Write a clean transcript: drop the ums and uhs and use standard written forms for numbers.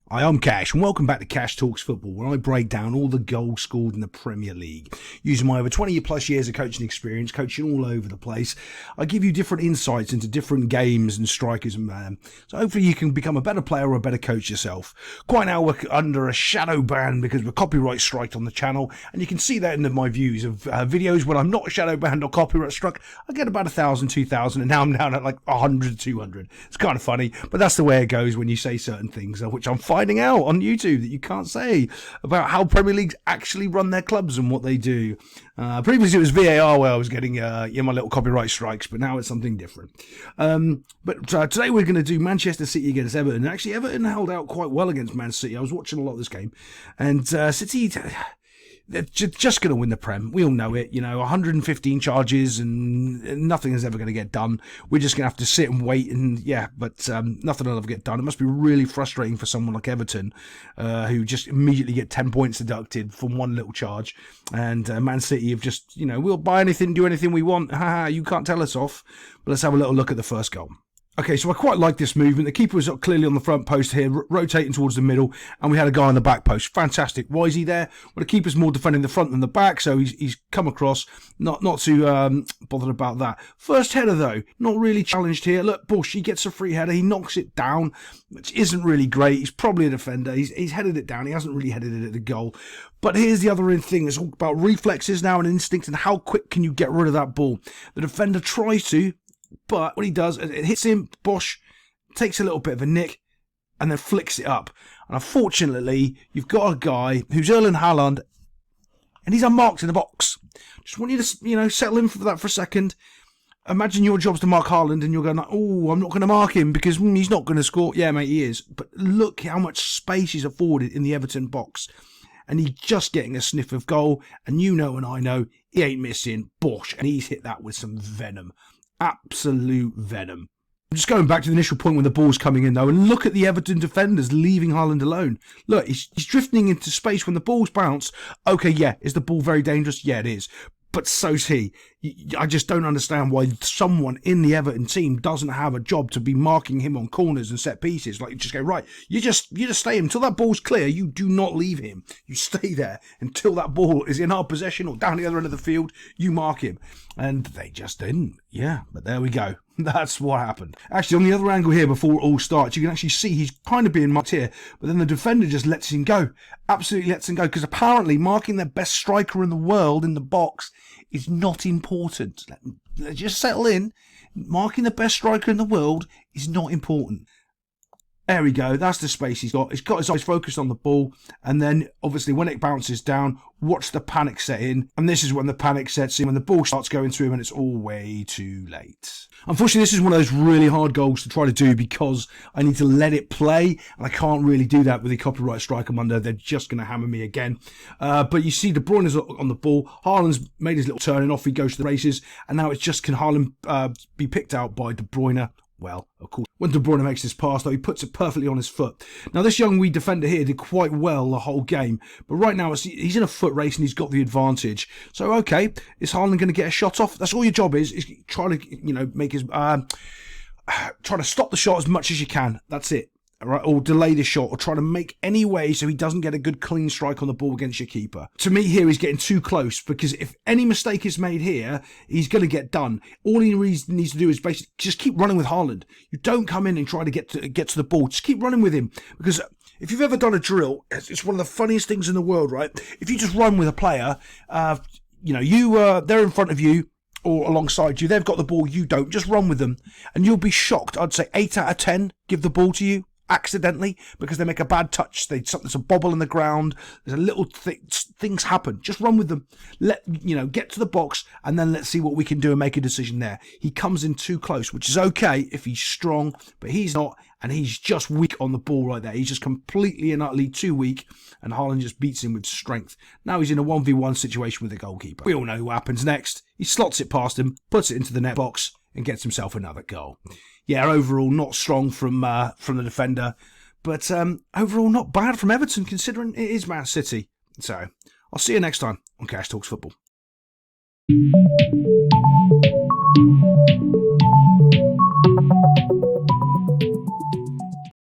Hi, I'm Cash, and welcome back to Cash Talks Football, where I break down all the goals scored in the Premier League. Using my over 20 plus years of coaching experience, coaching all over the place, I give you different insights into different games and strikers and man. So hopefully you can become a better player or a better coach yourself. Quite now we're under a shadow ban because we're copyright striked on the channel, and you can see that in my views of videos when I'm not shadow banned or copyright struck. I get about 1,000, 2,000, and now I'm down at like 100, 200. It's kind of funny, but that's the way it goes when you say certain things, which I'm finding out on YouTube that you can't say about how Premier Leagues actually run their clubs and what they do. Previously it was VAR where I was getting my little copyright strikes, but now it's something different. But today we're going to do Manchester City against Everton. And actually, Everton held out quite well against Man City. I was watching a lot of this game, and City, they're just going to win the Prem. We all know it. 115 charges and nothing is ever going to get done. We're just going to have to sit and wait but nothing will ever get done. It must be really frustrating for someone like Everton, who just immediately get 10 points deducted from one little charge. And Man City have just, we'll buy anything, do anything we want. You can't tell us off. But let's have a little look at the first goal. Okay, so I quite like this movement. The keeper was clearly on the front post here, rotating towards the middle, and we had a guy on the back post. Fantastic. Why is he there? Well, the keeper's more defending the front than the back, so he's come across. Not too bothered about that. First header, though, not really challenged here. Look, Bush, he gets a free header. He knocks it down, which isn't really great. He's probably a defender. He's headed it down. He hasn't really headed it at the goal. But here's the other thing. It's all about reflexes now and instinct and how quick can you get rid of that ball. The defender tries to, but what he does, it hits him, Bosch takes a little bit of a nick and then flicks it up. And unfortunately, you've got a guy who's Erling Haaland and he's unmarked in the box. Just want you to, settle in for that for a second. Imagine your job's to mark Haaland and you're going, oh, I'm not going to mark him because he's not going to score. Yeah, mate, he is. But look how much space he's afforded in the Everton box. And he's just getting a sniff of goal. And and I know, he ain't missing Bosch. And he's hit that with some venom. Absolute venom. I'm just going back to the initial point when the ball's coming in, though, and look at the Everton defenders leaving Haaland alone. Look, he's drifting into space when the ball's bounced. Okay, yeah, is the ball very dangerous? Yeah, it is. But so's he. I just don't understand why someone in the Everton team doesn't have a job to be marking him on corners and set pieces. Like, you just go, right, you just stay until that ball's clear. You do not leave him. You stay there until that ball is in our possession or down the other end of the field. You mark him. And they just didn't. Yeah, but there we go. That's what happened. Actually, on the other angle here, before it all starts, you can actually see he's kind of being marked here, but then the defender just lets him go. Absolutely lets him go, because apparently marking their best striker in the world in the box is not important. Let's just settle in. Marking the best striker in the world is not important. There we go. That's the space he's got. He's got his eyes focused on the ball. And then, obviously, when it bounces down, watch the panic set in. And this is when the panic sets in, when the ball starts going through him and it's all way too late. Unfortunately, this is one of those really hard goals to try to do because I need to let it play. And I can't really do that with the copyright strike I'm under. They're just going to hammer me again. But you see De Bruyne is on the ball. Haaland's made his little turn and off he goes to the races. And now it's just, can Haaland be picked out by De Bruyne? Well, of course, when De Bruyne makes this pass, though, he puts it perfectly on his foot. Now, this young wee defender here did quite well the whole game, but right now he's in a foot race and he's got the advantage. So, okay, is Haaland going to get a shot off? That's all your job is try to, make his try to stop the shot as much as you can. That's it. All right, or delay the shot, or try to make any way so he doesn't get a good clean strike on the ball against your keeper. To me here, he's getting too close, because if any mistake is made here, he's going to get done. All he needs to do is basically just keep running with Haaland. You don't come in and try to get to the ball. Just keep running with him, because if you've ever done a drill, it's one of the funniest things in the world, right? If you just run with a player, they're in front of you, or alongside you, they've got the ball, you don't. Just run with them, and you'll be shocked. I'd say 8 out of 10 give the ball to you accidentally because they make a bad touch. There's a bobble in the ground. There's a little things happen. Just run with them. Get to the box and then let's see what we can do and make a decision there. He comes in too close, which is okay if he's strong, but he's not, and he's just weak on the ball right there. He's just completely and utterly too weak, and Haaland just beats him with strength. Now he's in a 1v1 situation with the goalkeeper. We all know what happens next. He slots it past him, puts it into the net box, and gets himself another goal. Yeah, overall not strong from the defender, but overall not bad from Everton considering it is Man City. So I'll see you next time on Cash Talks Football.